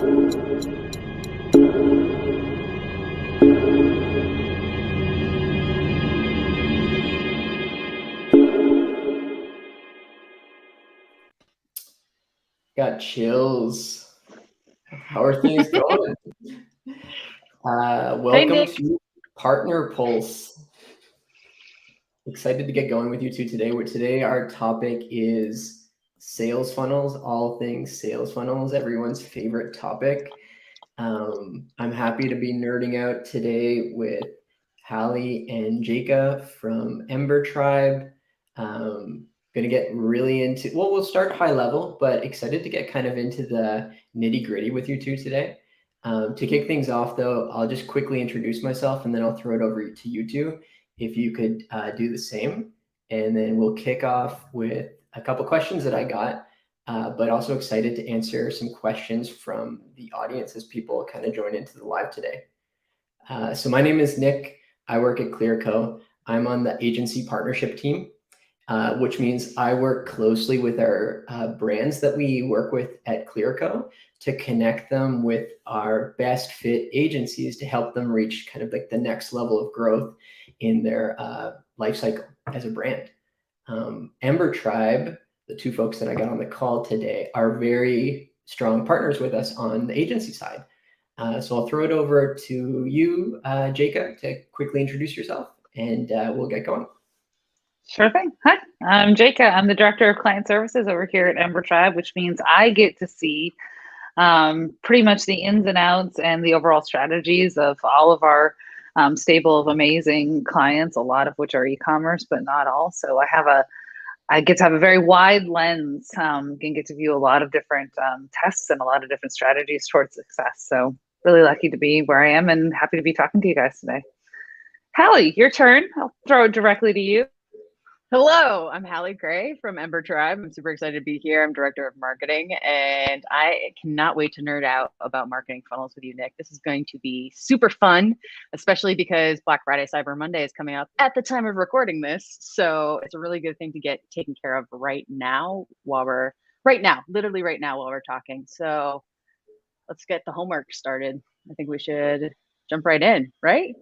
Got chills. How are things going? Welcome to Partner Pulse. Excited to get going with you two today. Today our topic is sales funnels, all things sales funnels, everyone's favorite topic. I'm happy to be nerding out today with Halley and Jacob from EmberTribe. Going to get really into, well, we'll start high level, but excited to get kind of into the nitty gritty with you two today. To kick things off though, I'll just quickly introduce myself and then I'll throw it over to you two. If you could do the same, and then we'll kick off with a couple questions that I got, but also excited to answer some questions from the audience as people kind of join into the live today. So my name is Nick. I work at Clearco. I'm on the agency partnership team, which means I work closely with our brands that we work with at Clearco to connect them with our best fit agencies to help them reach kind of like the next level of growth in their life cycle as a brand. EmberTribe, the two folks that I got on the call today, are very strong partners with us on the agency side. So I'll throw it over to you, Jacob, to quickly introduce yourself, and we'll get going. Sure thing. Hi, I'm Jacob. I'm the Director of Client Services over here at EmberTribe, which means I get to see pretty much the ins and outs and the overall strategies of all of our stable of amazing clients, a lot of which are e-commerce, but not all. So I get to have a very wide lens and get to view a lot of different tests and a lot of different strategies towards success. So really lucky to be where I am and happy to be talking to you guys today. Halley, your turn. I'll throw it directly to you. Hello, I'm Halley Gray from EmberTribe. I'm super excited to be here. I'm Director of Marketing, and I cannot wait to nerd out about marketing funnels with you, Nick. This is going to be super fun, especially because Black Friday, Cyber Monday is coming up at the time of recording this. So it's a really good thing to get taken care of literally right now while we're talking. So let's get the homework started. I think we should jump right in, right?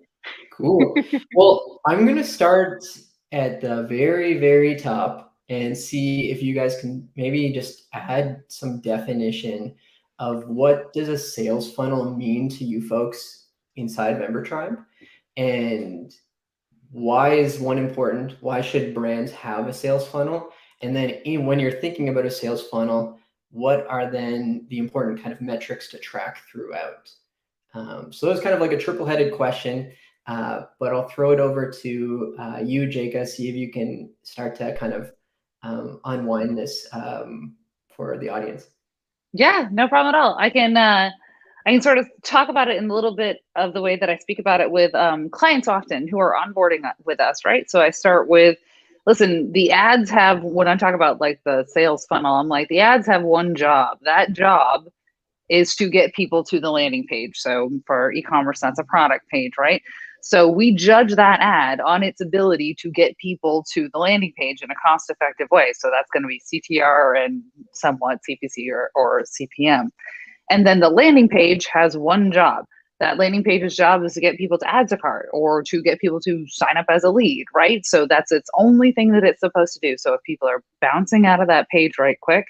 Cool. Well, I'm going to start at the very, very top and see if you guys can maybe just add some definition of what does a sales funnel mean to you folks inside of EmberTribe, and why is one important? Why should brands have a sales funnel? And then when you're thinking about a sales funnel, what are then the important kind of metrics to track throughout? So that's kind of like a triple-headed question. But I'll throw it over to you, Jacob, see if you can start to kind of unwind this for the audience. Yeah, no problem at all. I can sort of talk about it in a little bit of the way that I speak about it with clients often who are onboarding with us, right? So I start with, listen, the ads have, when I talk about like the sales funnel, I'm like, the ads have one job. That job is to get people to the landing page. So for e-commerce, that's a product page, right? So we judge that ad on its ability to get people to the landing page in a cost-effective way. So that's going to be CTR and somewhat CPC or CPM. And then the landing page has one job. That landing page's job is to get people to add to cart or to get people to sign up as a lead, right? So that's its only thing that it's supposed to do. So if people are bouncing out of that page right quick,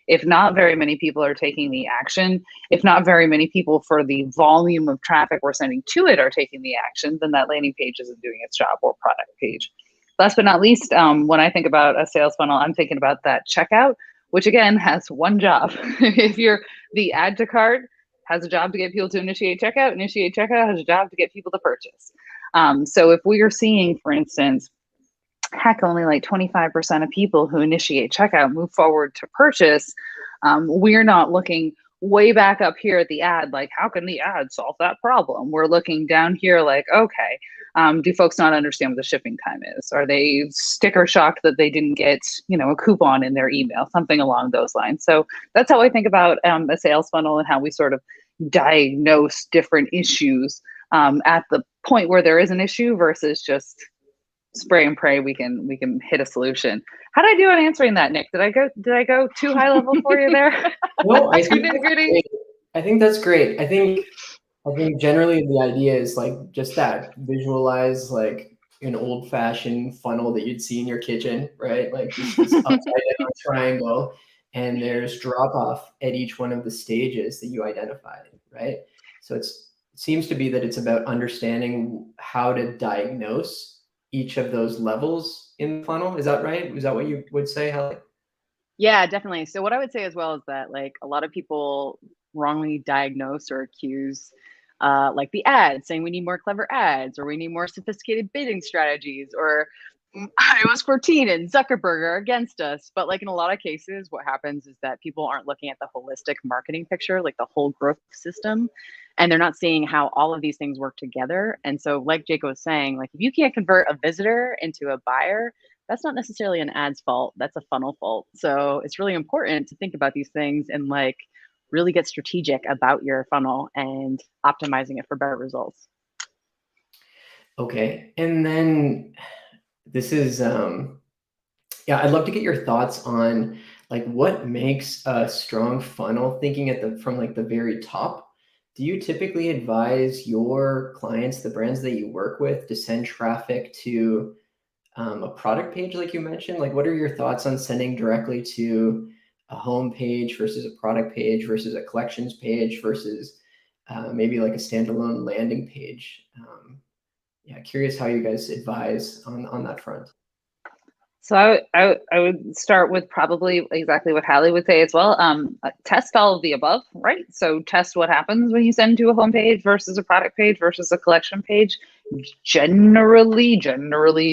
if not very many people are taking the action, if not very many people for the volume of traffic we're sending to it are taking the action, then that landing page isn't doing its job, or product page. Last but not least, when I think about a sales funnel, I'm thinking about that checkout, which again has one job. If you're the add to cart has a job to get people to initiate checkout has a job to get people to purchase. So if we are seeing, for instance, heck, only like 25% of people who initiate checkout move forward to purchase, we're not looking way back up here at the ad, like, how can the ad solve that problem? We're looking down here like, okay, do folks not understand what the shipping time is? Are they sticker shocked that they didn't get, a coupon in their email, something along those lines? So that's how I think about a sales funnel and how we sort of diagnose different issues at the point where there is an issue versus just spray and pray. We can hit a solution. How did I do on answering that, Nick? Did I go too high level for you there? No, I think I think that's great. I think generally the idea is like just that, visualize like an old-fashioned funnel that you'd see in your kitchen, right? Like just this upside down triangle, and there's drop off at each one of the stages that you identified, right? So it seems to be that it's about understanding how to diagnose each of those levels in the funnel. Is that right? Is that what you would say, Hallie? Yeah, definitely. So what I would say as well is that like a lot of people wrongly diagnose or accuse like the ads, saying we need more clever ads or we need more sophisticated bidding strategies or iOS 14 and Zuckerberg are against us. But like in a lot of cases, what happens is that people aren't looking at the holistic marketing picture, like the whole growth system, and they're not seeing how all of these things work together. And so like Jacob was saying, like if you can't convert a visitor into a buyer, that's not necessarily an ad's fault. That's a funnel fault. So it's really important to think about these things and like really get strategic about your funnel and optimizing it for better results. Okay. And then this is, yeah, I'd love to get your thoughts on like what makes a strong funnel, thinking from like the very top. Do you typically advise your clients, the brands that you work with, to send traffic to a product page like you mentioned? Like what are your thoughts on sending directly to a home page versus a product page versus a collections page versus maybe like a standalone landing page? Yeah, curious how you guys advise on that front. So I would start with probably exactly what Hallie would say as well. Test all of the above, right? So test what happens when you send to a homepage versus a product page versus a collection page. Generally,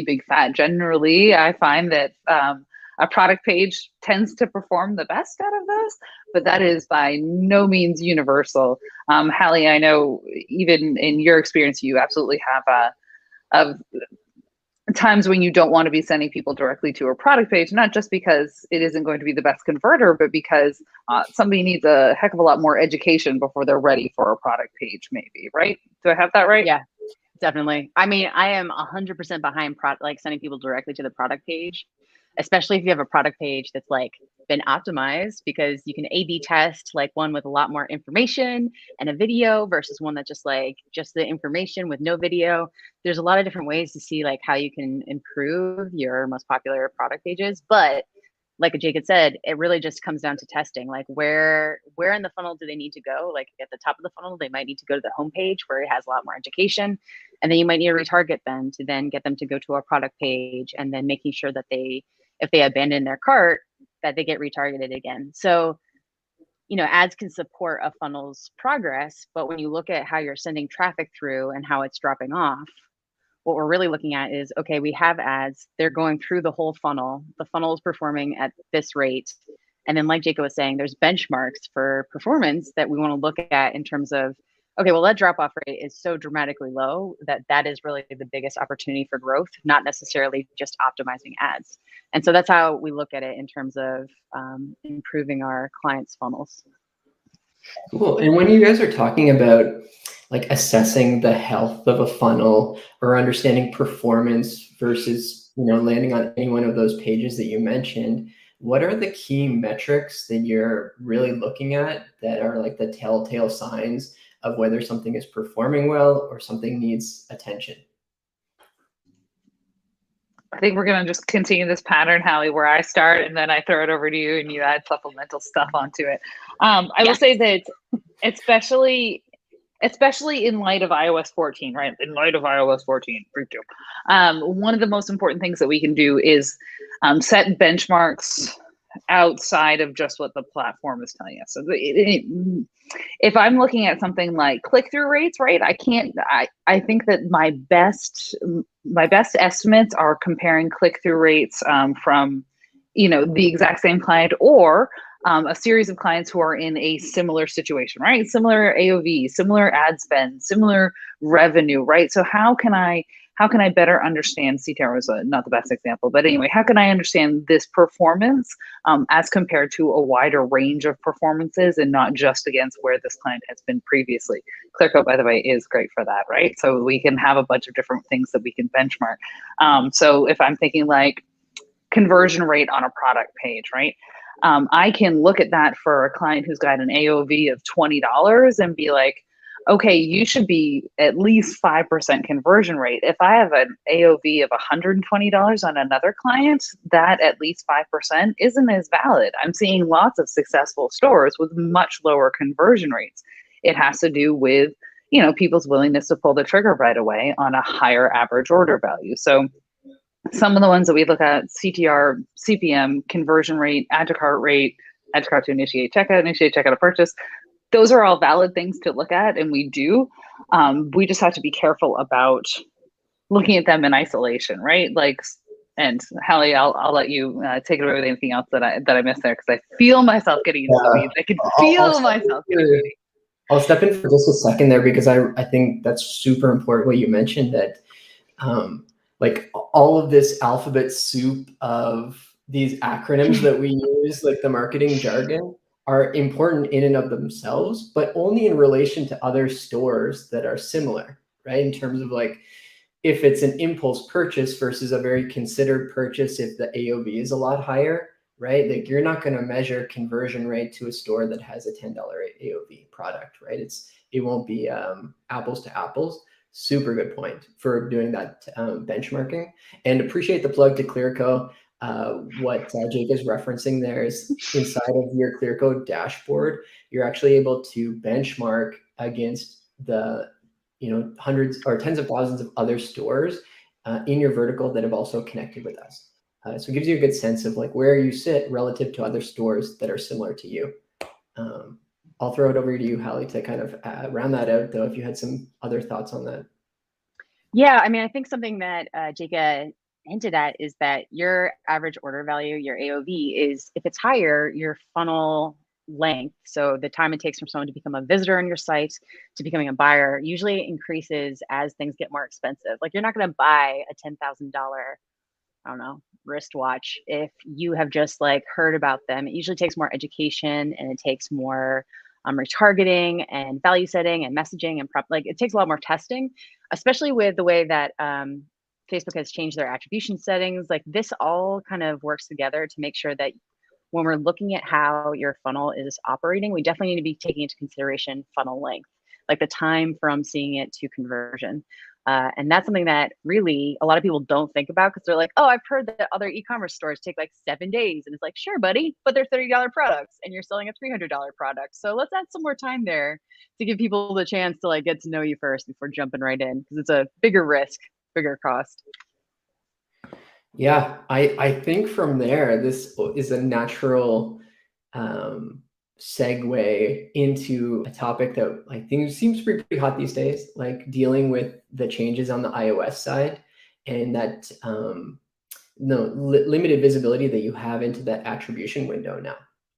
big fat generally, I find that a product page tends to perform the best out of those, but that is by no means universal. Hallie, I know even in your experience, you absolutely have a times when you don't want to be sending people directly to a product page, not just because it isn't going to be the best converter, but because somebody needs a heck of a lot more education before they're ready for a product page, maybe, right? Do I have that right? Yeah, definitely. I mean, I am 100% behind like sending people directly to the product page, especially if you have a product page that's like been optimized, because you can A/B test like one with a lot more information and a video versus one that just the information with no video. There's a lot of different ways to see like how you can improve your most popular product pages. But like Jake had said, it really just comes down to testing. Like where in the funnel do they need to go? Like at the top of the funnel, they might need to go to the homepage where it has a lot more education. And then you might need to retarget them to then get them to go to a product page, and then making sure that if they abandon their cart, that they get retargeted again. So, ads can support a funnel's progress, but when you look at how you're sending traffic through and how it's dropping off, what we're really looking at is, okay, we have ads, they're going through the whole funnel. The funnel is performing at this rate. And then like Jacob was saying, there's benchmarks for performance that we want to look at in terms of, okay, well, that drop-off rate is so dramatically low that is really the biggest opportunity for growth, not necessarily just optimizing ads. And so that's how we look at it in terms of improving our clients' funnels. Cool. And when you guys are talking about like assessing the health of a funnel or understanding performance versus, landing on any one of those pages that you mentioned, what are the key metrics that you're really looking at that are like the telltale signs of whether something is performing well or something needs attention? I think we're going to just continue this pattern, Hallie, where I start and then I throw it over to you and you add supplemental stuff onto it. I will say that especially in light of iOS 14, right? In light of iOS 14, one of the most important things that we can do is set benchmarks outside of just what the platform is telling us. So if I'm looking at something like click-through rates, right? I think that my best estimates are comparing click-through rates from, the exact same client or a series of clients who are in a similar situation, right? Similar AOV, similar ad spend, similar revenue, right? So how can I better understand, CTR was not the best example, but anyway, how can I understand this performance as compared to a wider range of performances and not just against where this client has been previously? Clearco, by the way, is great for that, right? So we can have a bunch of different things that we can benchmark. So if I'm thinking like conversion rate on a product page, right? I can look at that for a client who's got an AOV of $20 and be like, okay, you should be at least 5% conversion rate. If I have an AOV of $120 on another client, that at least 5% isn't as valid. I'm seeing lots of successful stores with much lower conversion rates. It has to do with, people's willingness to pull the trigger right away on a higher average order value. So some of the ones that we look at: CTR, CPM, conversion rate, add to cart rate, add to cart to initiate checkout to purchase. Those are all valid things to look at, and we do. We just have to be careful about looking at them in isolation, right? And Halley, I'll let you take it away with anything else that I missed there, because I feel myself getting into the weeds. I can feel myself getting weedy. I'll step in for just a second there, because I think that's super important what you mentioned, that like all of this alphabet soup of these acronyms that we use, like the marketing jargon, are important in and of themselves, but only in relation to other stores that are similar, right? In terms of like, if it's an impulse purchase versus a very considered purchase, if the AOV is a lot higher, right? Like you're not going to measure conversion rate to a store that has a $10 AOV product, right? It won't be apples to apples. Super good point for doing that benchmarking, and appreciate the plug to Clearco. What Jake is referencing there is inside of your Clearco dashboard, you're actually able to benchmark against the hundreds or tens of thousands of other stores in your vertical that have also connected with us. So it gives you a good sense of like where you sit relative to other stores that are similar to you. I'll throw it over to you, Halley, to kind of round that out, though, if you had some other thoughts on that. Yeah, I mean, I think something that Jake hinted at is that your average order value, your AOV, is, if it's higher, your funnel length, so the time it takes from someone to become a visitor on your site to becoming a buyer, usually increases as things get more expensive. Like you're not going to buy a $10,000, I don't know, wristwatch if you have just like heard about them. It usually takes more education, and it takes more retargeting and value setting and messaging and prep. Like it takes a lot more testing, especially with the way that Facebook has changed their attribution settings. Like this all kind of works together to make sure that when we're looking at how your funnel is operating, we definitely need to be taking into consideration funnel length, like the time from seeing it to conversion. And that's something that really a lot of people don't think about, because they're like, oh, I've heard that other e-commerce stores take like 7 days. And it's like, sure, buddy, but they're $30 products and you're selling a $300 product. So let's add some more time there to give people the chance to like get to know you first before jumping right in, because it's a bigger risk, bigger cost. Yeah, I think from there, this is a natural segue into a topic that I think seems pretty hot these days, like dealing with the changes on the iOS side, and that limited visibility that you have into that attribution window now,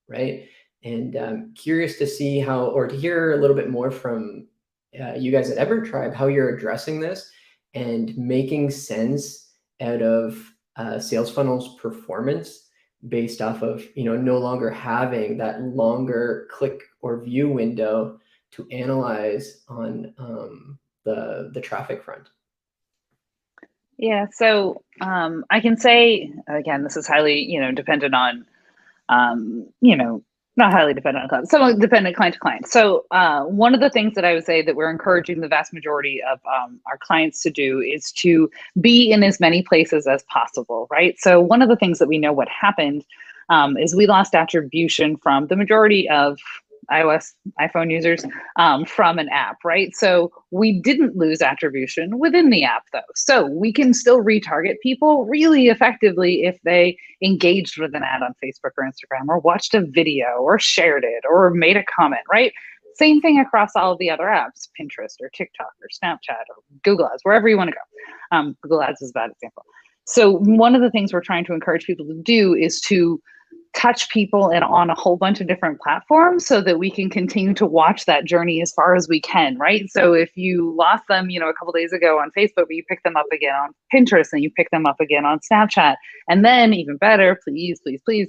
right? And curious to see how, or to hear a little bit more from you guys at EmberTribe, how you're addressing this and making sense out of sales funnels performance based off of no longer having that longer click or view window to analyze on the traffic front. Yeah, so I can say, again, this is highly dependent on not highly dependent on client, somewhat dependent client to client. So one of the things that I would say that we're encouraging the vast majority of our clients to do is to be in as many places as possible, right? So one of the things that we know what happened is we lost attribution from the majority of iPhone users from an app, right? So we didn't lose attribution within the app though. So we can still retarget people really effectively if they engaged with an ad on Facebook or Instagram, or watched a video, or shared it, or made a comment, right? Same thing across all of the other apps, Pinterest or TikTok or Snapchat or Google Ads, wherever you want to go. Google Ads is a bad example. So one of the things we're trying to encourage people to do is to touch people and on a whole bunch of different platforms so that we can continue to watch that journey as far as we can, right? So if you lost them, a couple days ago on Facebook, but you pick them up again on Pinterest, and you pick them up again on Snapchat, and then even better, please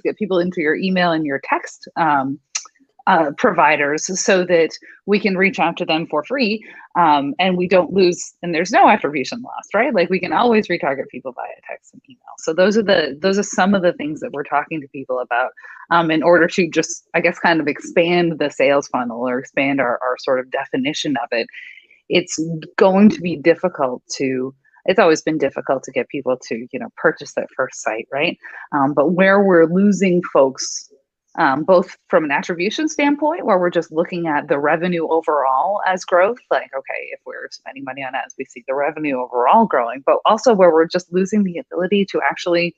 get people into your email and your text providers so that we can reach out to them for free, and we don't lose, and there's no attribution loss, right? Like we can always retarget people via text and email. So those are some of the things that we're talking to people about, in order to just, I guess, kind of expand the sales funnel or expand our sort of definition of it. It's going to be difficult to, it's always been difficult to get people to, purchase that first site, right? But where we're losing folks, both from an attribution standpoint, where we're just looking at the revenue overall as growth, like, okay, if we're spending money on ads, we see the revenue overall growing, but also where we're just losing the ability to actually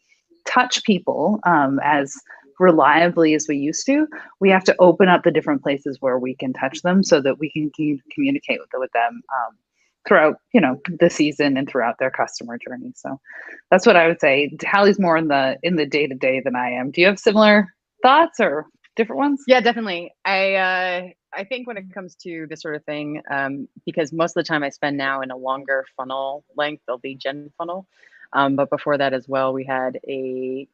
touch people as reliably as we used to. We have to open up the different places where we can touch them so that we can communicate with them throughout, the season and throughout their customer journey. So that's what I would say. Halley's more in the day-to-day than I am. Do you have similar thoughts or different ones? Yeah, definitely. I think when it comes to this sort of thing, because most of the time I spend now in a longer funnel length, the lead gen funnel. But before that as well, we had a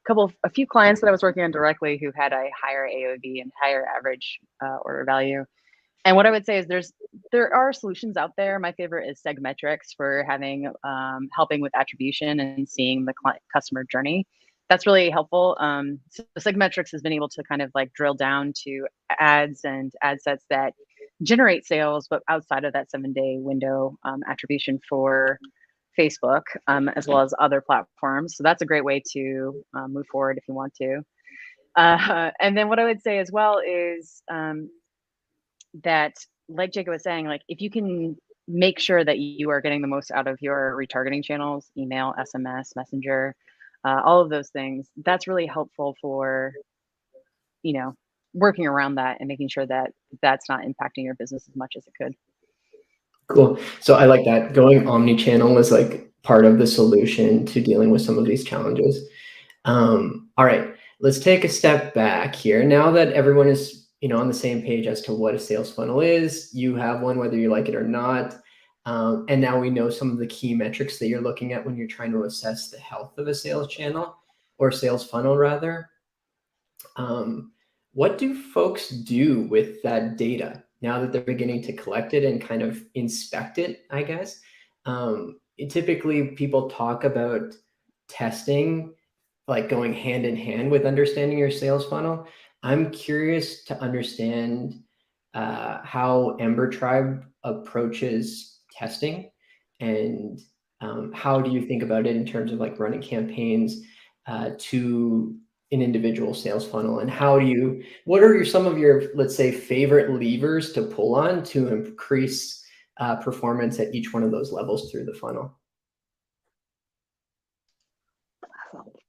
few clients that I was working on directly who had a higher AOV and higher average order value. And what I would say is there are solutions out there. My favorite is Segmetrics for helping with attribution and seeing the customer journey. That's really helpful. So Segmetrics has been able to kind of like drill down to ads and ad sets that generate sales, but outside of that 7-day window attribution for Facebook, as well as other platforms. So that's a great way to move forward if you want to. And then what I would say as well is that, like Jacob was saying, like if you can make sure that you are getting the most out of your retargeting channels, email, SMS, Messenger, all of those things, that's really helpful for, working around that and making sure that that's not impacting your business as much as it could. Cool. So I like that. Going omni-channel is like part of the solution to dealing with some of these challenges. All right, let's take a step back here. Now that everyone is, on the same page as to what a sales funnel is, you have one whether you like it or not. And now we know some of the key metrics that you're looking at when you're trying to assess the health of a sales channel or sales funnel rather. What do folks do with that data now that they're beginning to collect it and kind of inspect it, I guess? Typically people talk about testing, like going hand in hand with understanding your sales funnel. I'm curious to understand how EmberTribe approaches testing, and how do you think about it in terms of like running campaigns to an individual sales funnel, and what are some of your, let's say, favorite levers to pull on to increase performance at each one of those levels through the funnel?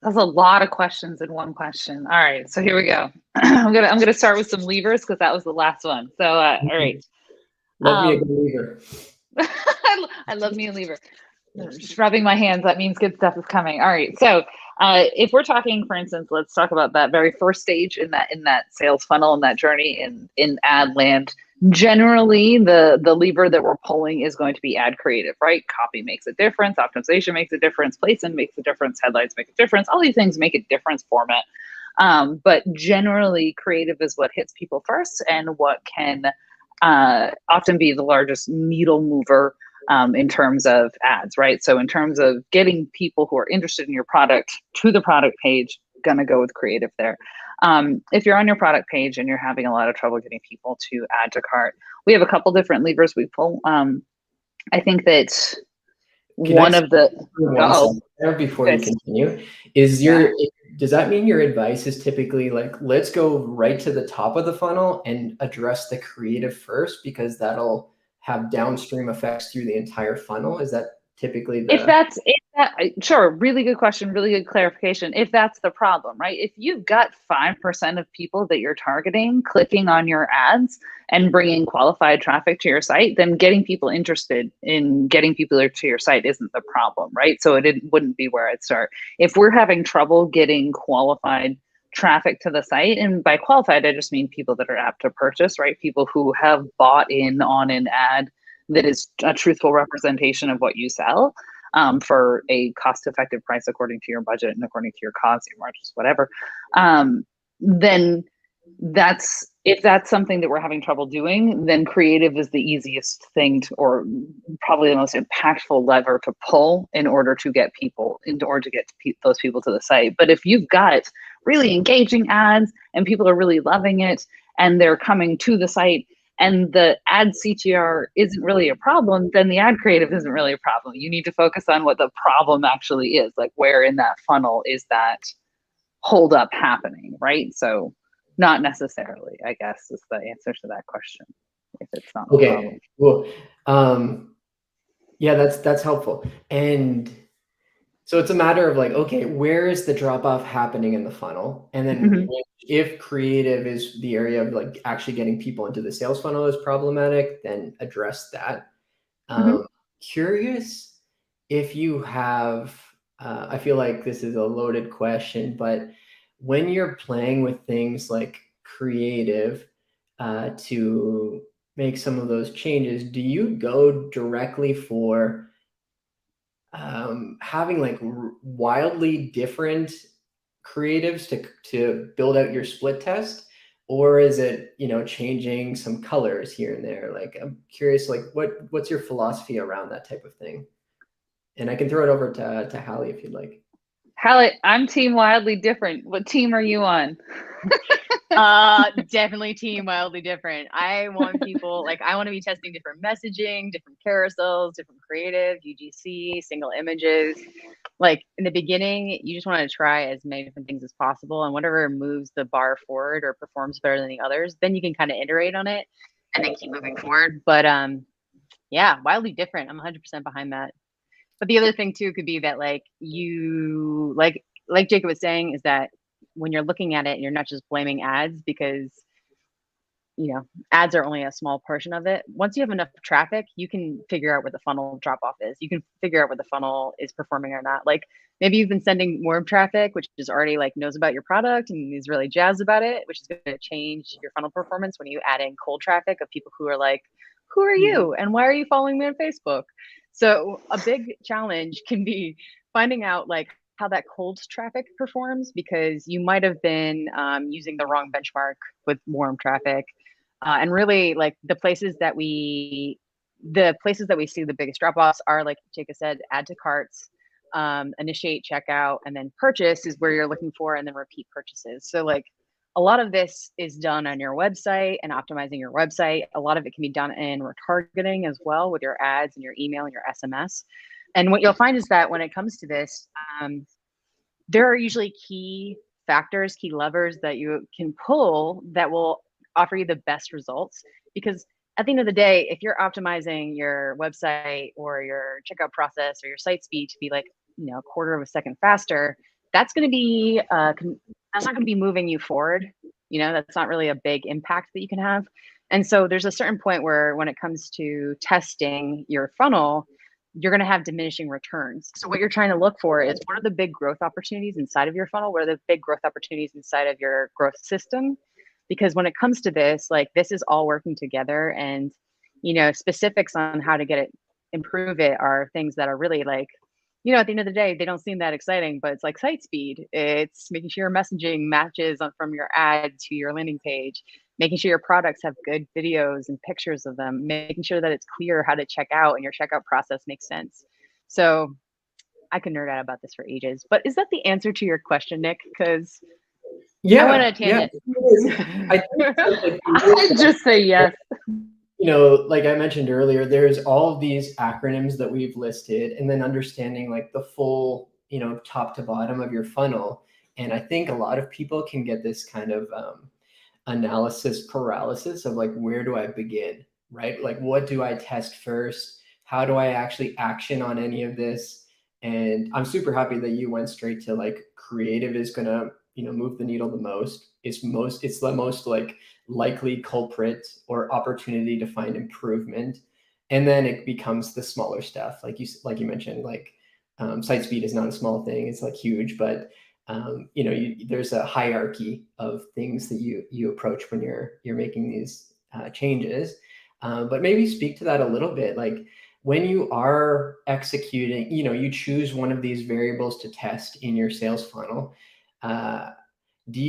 That's a lot of questions in one question. All right, so here we go. I'm gonna start with some levers because that was the last one. So all right. Love me a good lever. I love me a lever. Just rubbing my hands, that means good stuff is coming. All right, so if we're talking, for instance, let's talk about that very first stage in that sales funnel and that journey in ad land. Generally, the lever that we're pulling is going to be ad creative, right? Copy makes a difference, optimization makes a difference, placement makes a difference, headlines make a difference. All these things make a difference format. But generally, creative is what hits people first and what can often be the largest needle mover in terms of ads, right? So in terms of getting people who are interested in your product to the product page, gonna go with creative there. If you're on your product page and you're having a lot of trouble getting people to add to cart, we have a couple different levers we pull. I think that before you continue, does that mean your advice is typically like, let's go right to the top of the funnel and address the creative first, because that'll have downstream effects through the entire funnel? Is that typically sure, really good question, really good clarification. If that's the problem, right? If you've got 5% of people that you're targeting clicking on your ads and bringing qualified traffic to your site, then getting people interested in getting people to your site isn't the problem, right? So it wouldn't be where I'd start. If we're having trouble getting qualified traffic to the site, and by qualified, I just mean people that are apt to purchase, right? People who have bought in on an ad that is a truthful representation of what you sell, for a cost-effective price according to your budget and according to your costs, your margins, whatever, then that's if that's something that we're having trouble doing, then creative is the easiest thing to, or probably the most impactful lever to pull in order to get people, in order to get those people to the site. But if you've got really engaging ads and people are really loving it and they're coming to the site and the ad CTR isn't really a problem, then the ad creative isn't really a problem. You need to focus on what the problem actually is, like where in that funnel is that hold up happening, right? So not necessarily, I guess, is the answer to that question. If it's not the problem. Well, yeah, that's helpful. And so it's a matter of like, okay, where is the drop off happening in the funnel? And then if creative is the area of like actually getting people into the sales funnel is problematic, then address that. Curious if you have, I feel like this is a loaded question, but when you're playing with things like creative to make some of those changes, do you go directly for having like wildly different creatives to build out your split test, or is it, you know, changing some colors here and there? Like, I'm curious, like what's your philosophy around that type of thing? And I can throw it over to Halley if you'd like. Halley, I'm team wildly different. What team are you on? Definitely team wildly different. I want people, like, I want to be testing different messaging, different carousels, different creative, UGC, single images. Like in the beginning, you just want to try as many different things as possible, and whatever moves the bar forward or performs better than the others, then you can kind of iterate on it and then keep moving forward. But yeah, wildly different. I'm 100% behind that. But the other thing too could be that like you like Jacob was saying, is that when you're looking at it, you're not just blaming ads, because you know ads are only a small portion of it. Once you have enough traffic, you can figure out what the funnel drop off is. You can figure out what the funnel is performing or not. Like maybe you've been sending warm traffic, which is already like knows about your product and is really jazzed about it, which is going to change your funnel performance when you add in cold traffic of people who are like, who are you and why are you following me on Facebook? So a big challenge can be finding out like how that cold traffic performs, because you might have been using the wrong benchmark with warm traffic. And really like the places that we see the biggest drop-offs are, like Jacob said, add to carts, initiate checkout, and then purchase is where you're looking for, and then repeat purchases. So like a lot of this is done on your website and optimizing your website. A lot of it can be done in retargeting as well with your ads and your email and your SMS. And what you'll find is that when it comes to this, there are usually key factors, key levers that you can pull that will offer you the best results. Because at the end of the day, if you're optimizing your website or your checkout process or your site speed to be like, you know, a quarter of a second faster, that's going to be that's not going to be moving you forward. You know, that's not really a big impact that you can have. And so there's a certain point where when it comes to testing your funnel, you're going to have diminishing returns. So what you're trying to look for is, what are the big growth opportunities inside of your funnel? What are the big growth opportunities inside of your growth system? Because when it comes to this, like this is all working together, and, you know, specifics on how to get it, improve it are things that are really like, you know, at the end of the day, they don't seem that exciting, but it's like site speed. It's making sure your messaging matches from your ad to your landing page, making sure your products have good videos and pictures of them, making sure that it's clear how to check out and your checkout process makes sense. So I could nerd out about this for ages, but is that the answer to your question, Nick? Because yeah, I went on a tangent. Yeah. I'd just say yes. You know, like I mentioned earlier, there's all of these acronyms that we've listed, and then understanding like the full, you know, top to bottom of your funnel. And I think a lot of people can get this kind of analysis paralysis of like, where do I begin, right? Like, what do I test first? How do I actually action on any of this? And I'm super happy that you went straight to like creative is gonna, you know, move the needle the most. It's the most like likely culprit or opportunity to find improvement. And then it becomes the smaller stuff. Like you mentioned, like site speed is not a small thing. It's like huge, but you know, there's a hierarchy of things that you approach when you're making these changes. But maybe speak to that a little bit. Like when you are executing, you know, you choose one of these variables to test in your sales funnel. Do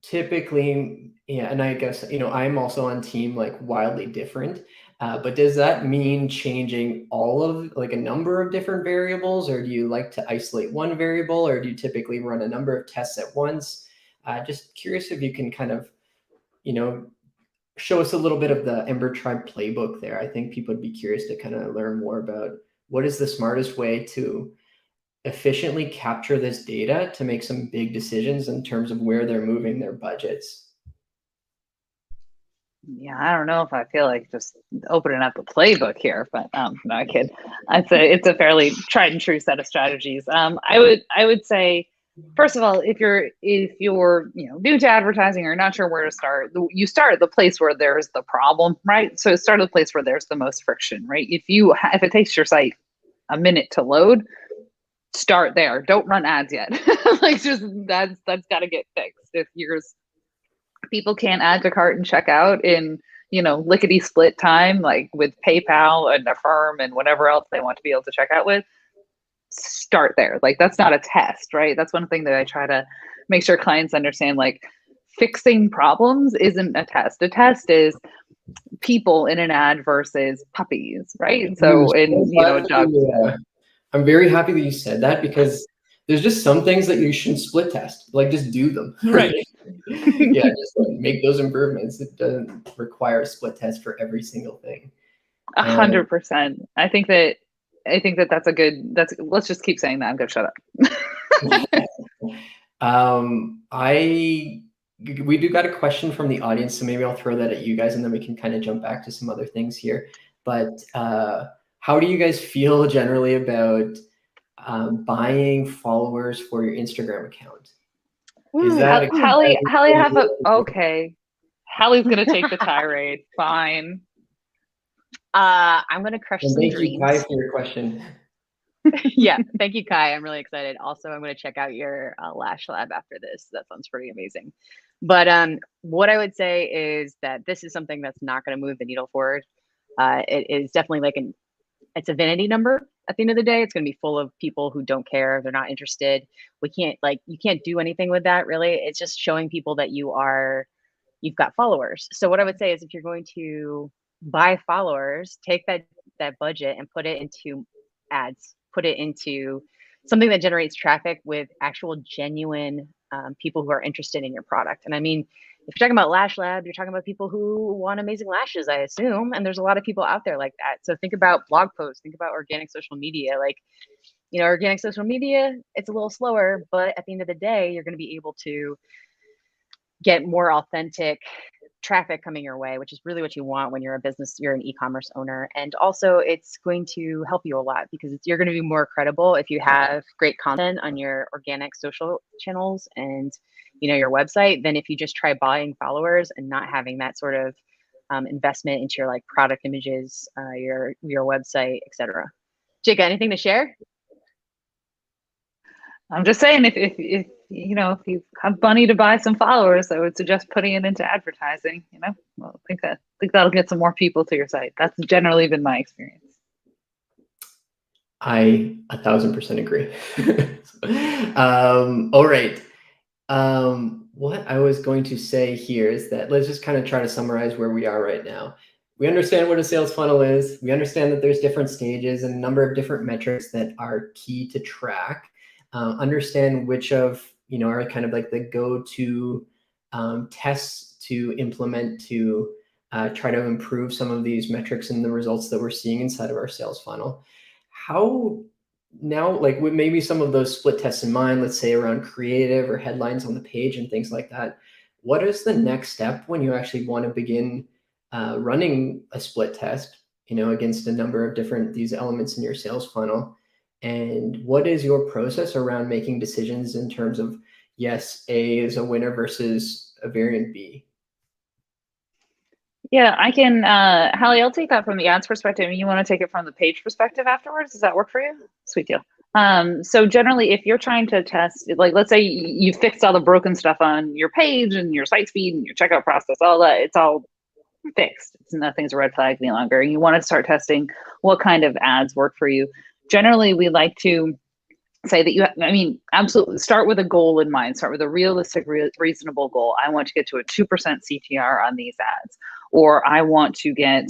typically, yeah, and I guess, I'm also on team like wildly different. But does that mean changing all of like a number of different variables, or do you like to isolate one variable, or do you typically run a number of tests at once? Just curious if you can kind of, show us a little bit of the EmberTribe playbook there. I think people would be curious to kind of learn more about what is the smartest way to efficiently capture this data to make some big decisions in terms of where they're moving their budgets. Yeah, I don't know if I feel like just opening up a playbook here, but no, I kid. It's a fairly tried and true set of strategies. I would say, first of all, if you're new to advertising or not sure where to start, you start at the place where there's the problem, right? So start at the place where there's the most friction, right? If it takes your site a minute to load, start there. Don't run ads yet. Like just that's got to get fixed. If people can't add to cart and check out in lickety split time, like with PayPal and Affirm and whatever else they want to be able to check out with, start there. Like that's not a test, right? That's one thing that I try to make sure clients understand. Like fixing problems isn't a test. A test is people in an ad versus puppies, right? So dog. I'm very happy that you said that, because there's just some things that you shouldn't split test. Like just do them. Right. Yeah, just make those improvements. It doesn't require a split test for every single thing. 100%. I think that's a good. Let's just keep saying that. I'm gonna shut up. We do got a question from the audience, so maybe I'll throw that at you guys, and then we can kind of jump back to some other things here. But how do you guys feel generally about buying followers for your Instagram account? Is that Halley? Okay. Hallie's gonna take the tirade. Fine. I'm gonna crush some dreams. Thank you, Kai, for your question. Yeah, thank you, Kai. I'm really excited. Also, I'm going to check out your Lash Lab after this. That sounds pretty amazing. But what I would say is that this is something that's not going to move the needle forward. It is definitely like it's a vanity number. At the end of the day, it's going to be full of people who don't care. They're not interested. You can't do anything with that, really. It's just showing people that you've got followers. So what I would say is, if you're going to buy followers, take that budget and put it into ads. Put it into something that generates traffic with actual genuine people who are interested in your product. And I mean, if you're talking about Lash Lab, you're talking about people who want amazing lashes, I assume. And there's a lot of people out there like that. So think about blog posts, think about organic social media. Like, organic social media, it's a little slower, but at the end of the day, you're going to be able to get more authentic traffic coming your way, which is really what you want when you're an e-commerce owner. And also it's going to help you a lot, because you're going to be more credible if you have great content on your organic social channels and your website, than if you just try buying followers and not having that sort of investment into your like product images, your website, etc. Jake, anything to share? I'm just saying, if you have money to buy some followers, I would suggest putting it into advertising. Well, I think that'll get some more people to your site. That's generally been my experience. I 1000% agree. All right. What I was going to say here is that let's just kind of try to summarize where we are right now. We understand what a sales funnel is. We understand that there's different stages and a number of different metrics that are key to track. Understand which of are kind of like the go-to tests to implement to try to improve some of these metrics and the results that we're seeing inside of our sales funnel. How now, like with maybe some of those split tests in mind, let's say around creative or headlines on the page and things like that, what is the next step when you actually want to begin running a split test, against a number of these elements in your sales funnel? And what is your process around making decisions in terms of, yes, A is a winner versus a variant B? Yeah, I can, Halley, I'll take that from the ads perspective. You want to take it from the page perspective afterwards? Does that work for you? Sweet deal. So generally, if you're trying to test, like, let's say you fixed all the broken stuff on your page and your site speed and your checkout process, all that, it's all fixed. Nothing's a red flag any longer. You want to start testing what kind of ads work for you. Generally, we like to say that I mean, absolutely start with a goal in mind, start with a realistic, reasonable goal. I want to get to a 2% CTR on these ads, or I want to get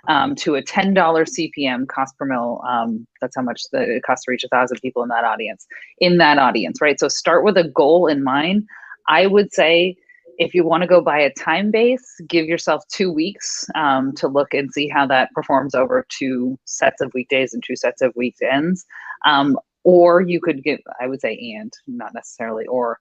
to a $10 CPM cost per mil. That's how much it costs to reach 1,000 people in that audience, right? So start with a goal in mind. I would say if you want to go by a time base, give yourself 2 weeks to look and see how that performs over 2 sets of weekdays and 2 sets of weekends. Or you could give, I would say, and not necessarily, or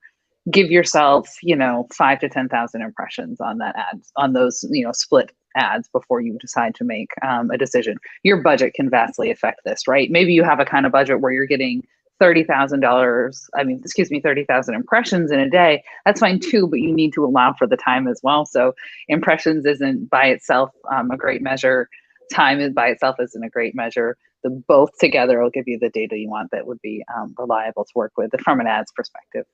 give yourself, 5 to 10,000 impressions on that ad, on those, split ads before you decide to make a decision. Your budget can vastly affect this, right? Maybe you have a kind of budget where you're getting $30,000 impressions in a day. That's fine too, but you need to allow for the time as well. So impressions isn't by itself a great measure. Time is by itself isn't a great measure. The both together will give you the data you want that would be reliable to work with from an ads perspective.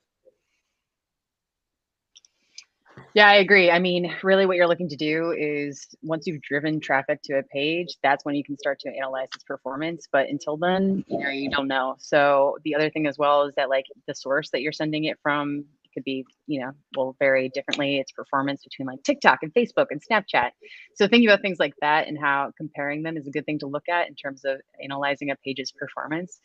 Yeah, I agree. I mean, really what you're looking to do is once you've driven traffic to a page, that's when you can start to analyze its performance. But until then, you don't know. So the other thing as well is that like the source that you're sending it from could be, will vary differently. Its performance between like TikTok and Facebook and Snapchat. So thinking about things like that and how comparing them is a good thing to look at in terms of analyzing a page's performance.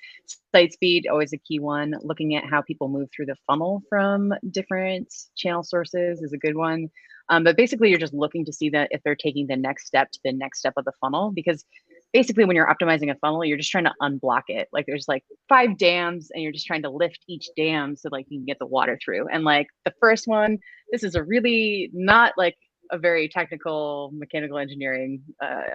Site speed, always a key one. Looking at how people move through the funnel from different channel sources is a good one. But basically, you're just looking to see that if they're taking the next step to the next step of the funnel, because basically when you're optimizing a funnel, you're just trying to unblock it. Like there's like 5 dams and you're just trying to lift each dam so like you can get the water through. And like the first one, this is a really not like a very technical mechanical engineering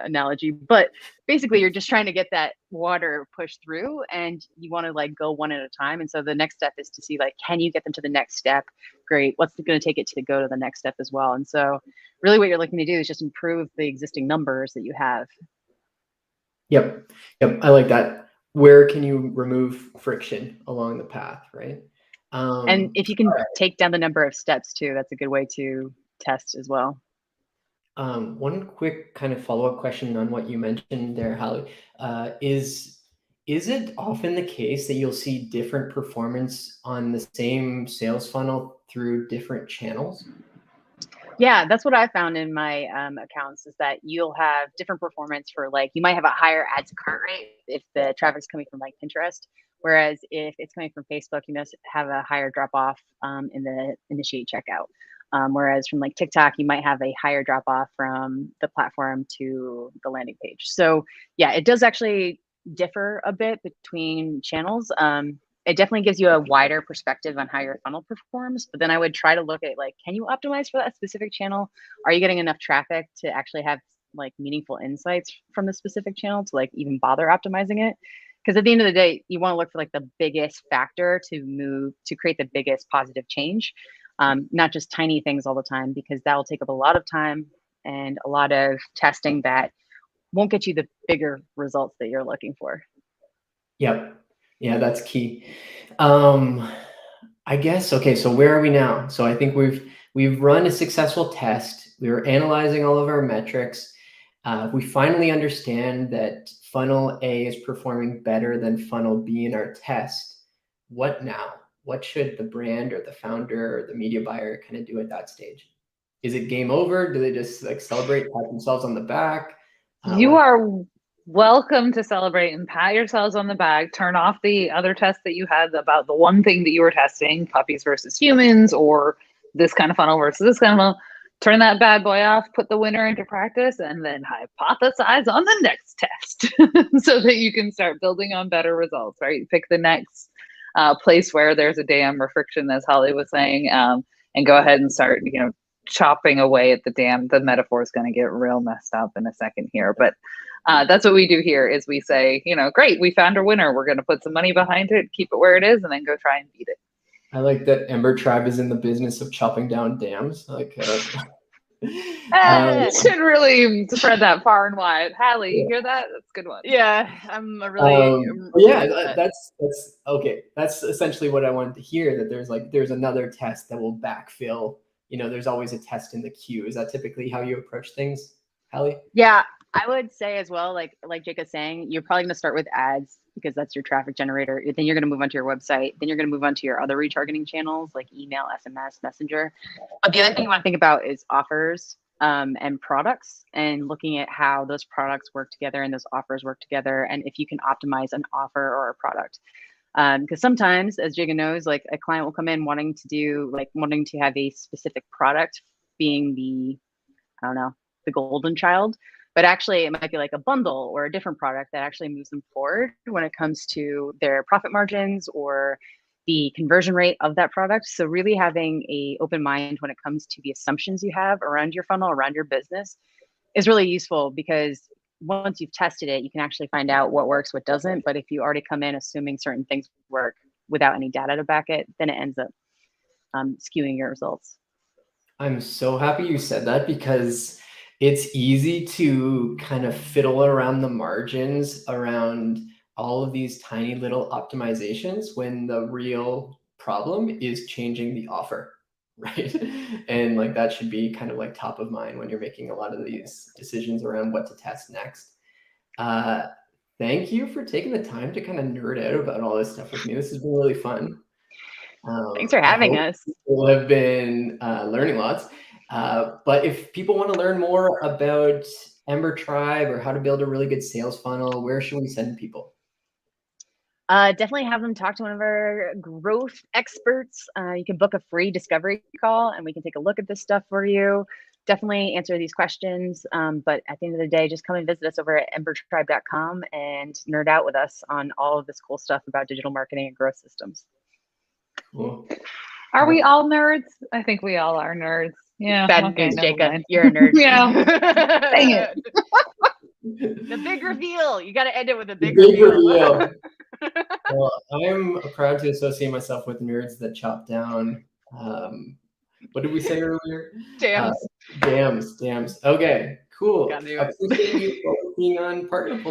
analogy, but basically you're just trying to get that water pushed through and you want to like go one at a time. And so the next step is to see like, can you get them to the next step? Great. What's going to take it to go to the next step as well? And so really what you're looking to do is just improve the existing numbers that you have. Yep. I like that. Where can you remove friction along the path, right? And if you can take down the number of steps too, that's a good way to test as well. One quick kind of follow-up question on what you mentioned there, Halley, is it often the case that you'll see different performance on the same sales funnel through different channels? Yeah, that's what I found in my accounts is that you'll have different performance for like, you might have a higher add to cart rate if the traffic's coming from like Pinterest. Whereas if it's coming from Facebook, you must have a higher drop off in the initiate checkout. Whereas from like TikTok, you might have a higher drop off from the platform to the landing page. So yeah, it does actually differ a bit between channels. It definitely gives you a wider perspective on how your funnel performs, but then I would try to look at like, can you optimize for that specific channel? Are you getting enough traffic to actually have like meaningful insights from the specific channel to like even bother optimizing it? Because at the end of the day, you want to look for like the biggest factor to create the biggest positive change, not just tiny things all the time, because that will take up a lot of time and a lot of testing that won't get you the bigger results that you're looking for. Yep. Yeah, that's key. I guess, okay, so where are we now? So I think we've run a successful test. We were analyzing all of our metrics. We finally understand that funnel A is performing better than funnel B in our test. What now? What should the brand or the founder or the media buyer kind of do at that stage? Is it game over? Do they just like celebrate, pat themselves on the back? You are welcome to celebrate and pat yourselves on the back. Turn off the other tests that you had about the one thing that you were testing, puppies versus humans, or this kind of funnel versus this kind of funnel. Turn that bad boy off, put the winner into practice, and then hypothesize on the next test so that you can start building on better results, right? Pick the next place where there's a dam or friction, as Halley was saying, and go ahead and start, chopping away at the dam. The metaphor is going to get real messed up in a second here, but that's what we do here is we say, great, we found a winner. We're going to put some money behind it, keep it where it is, and then go try and beat it. I like that EmberTribe is in the business of chopping down dams. Like, should really spread that far and wide. Halley, you hear that? That's a good one. Yeah, I'm a really. That's okay. That's essentially what I wanted to hear. That there's another test that will backfill. There's always a test in the queue. Is that typically how you approach things, Halley? Yeah, I would say as well, like Jake is saying, you're probably going to start with ads because that's your traffic generator. Then you're going to move on to your website. Then you're going to move on to your other retargeting channels like email, SMS, Messenger. But the other thing you want to think about is offers and products, and looking at how those products work together and those offers work together, and if you can optimize an offer or a product. Because sometimes, as Jake knows, like a client will come in wanting to have a specific product being the, I don't know, the golden child. But actually, it might be like a bundle or a different product that actually moves them forward when it comes to their profit margins or the conversion rate of that product. So really having an open mind when it comes to the assumptions you have around your funnel, around your business, is really useful, because once you've tested it, you can actually find out what works, what doesn't. But if you already come in assuming certain things work without any data to back it, then it ends up skewing your results. I'm so happy you said that, because it's easy to kind of fiddle around the margins around all of these tiny little optimizations when the real problem is changing the offer, right? And like that should be kind of like top of mind when you're making a lot of these decisions around what to test next. Thank you for taking the time to kind of nerd out about all this stuff with me. This has been really fun. Thanks for having us. People have been learning lots. But if people want to learn more about EmberTribe or how to build a really good sales funnel, where should we send people? Definitely have them talk to one of our growth experts. You can book a free discovery call and we can take a look at this stuff for you. Definitely answer these questions. But at the end of the day, just come and visit us over at EmberTribe.com and nerd out with us on all of this cool stuff about digital marketing and growth systems. Cool. Are we all nerds? I think we all are nerds. Yeah. Bad news, Jacob. You're a nerd. Yeah. Dang it. The big reveal. You got to end it with a big reveal. Well, I'm proud to associate myself with nerds that chop down. What did we say earlier? Jams. Jams. Okay, cool. Gotta do it. Appreciate you focusing on partner